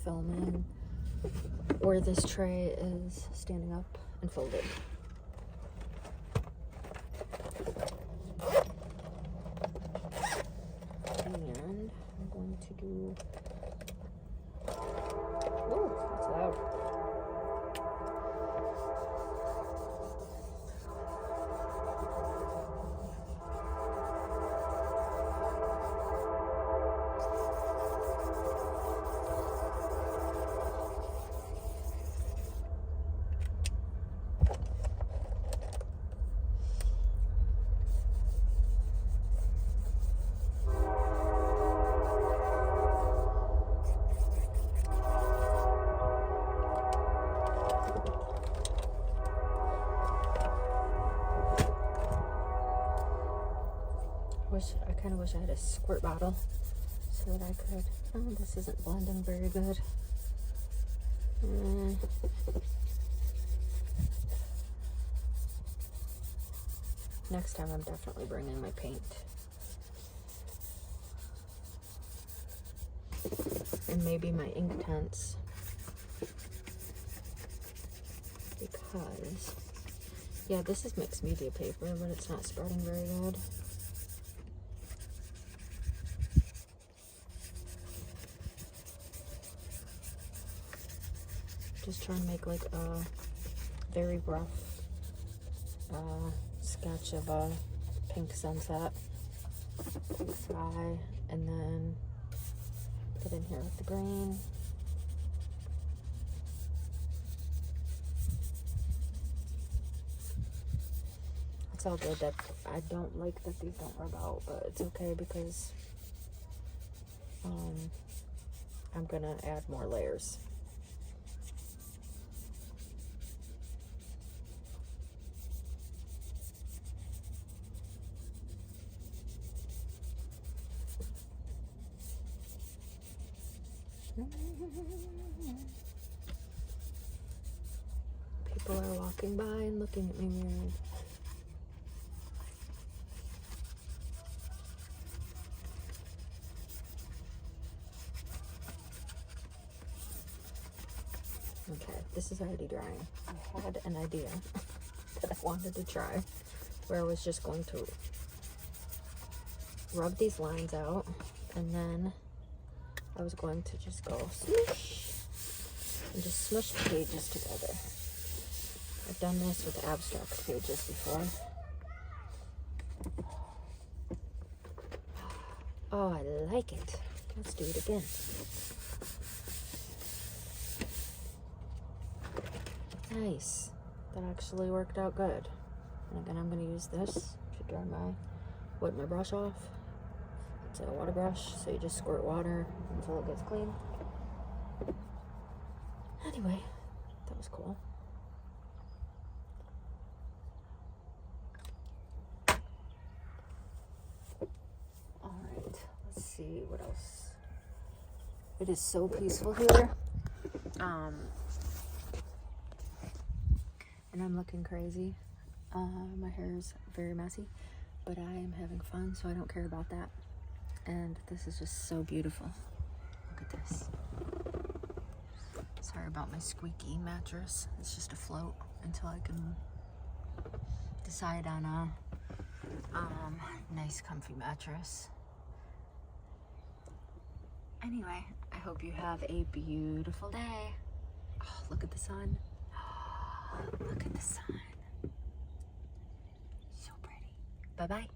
filming where this tray is standing up and folded. And I'm going to do, oh, that's loud. I kind of wish I had a squirt bottle so that I could, oh, this isn't blending very good. Next time I'm definitely bringing my paint. And maybe my ink tents. Because, yeah, this is mixed media paper, but it's not spreading very good. Just trying to make like a very rough sketch of a pink sunset, pink sky, and then put in here with the green. It's all good. That I don't like that these don't rub out, but it's okay because I'm gonna add more layers. People are walking by and looking at me weird. Okay, this is already drying. I had an idea that I wanted to try where I was just going to rub these lines out and then I was going to just go smoosh and just smush the pages together. I've done this with abstract pages before. Oh, I like it. Let's do it again. Nice. That actually worked out good. And again, I'm going to use this to dry wet my brush off. It's a water brush, so you just squirt water until it gets clean. Anyway, that was cool. Alright, let's see what else. It is so peaceful here. And I'm looking crazy. My hair is very messy, but I am having fun, so I don't care about that. And this is just so beautiful. Look at this. Sorry about my squeaky mattress. It's just afloat until I can decide on a nice comfy mattress. Anyway, I hope you have a beautiful day. Oh, look at the sun. Oh, look at the sun. So pretty. Bye-bye.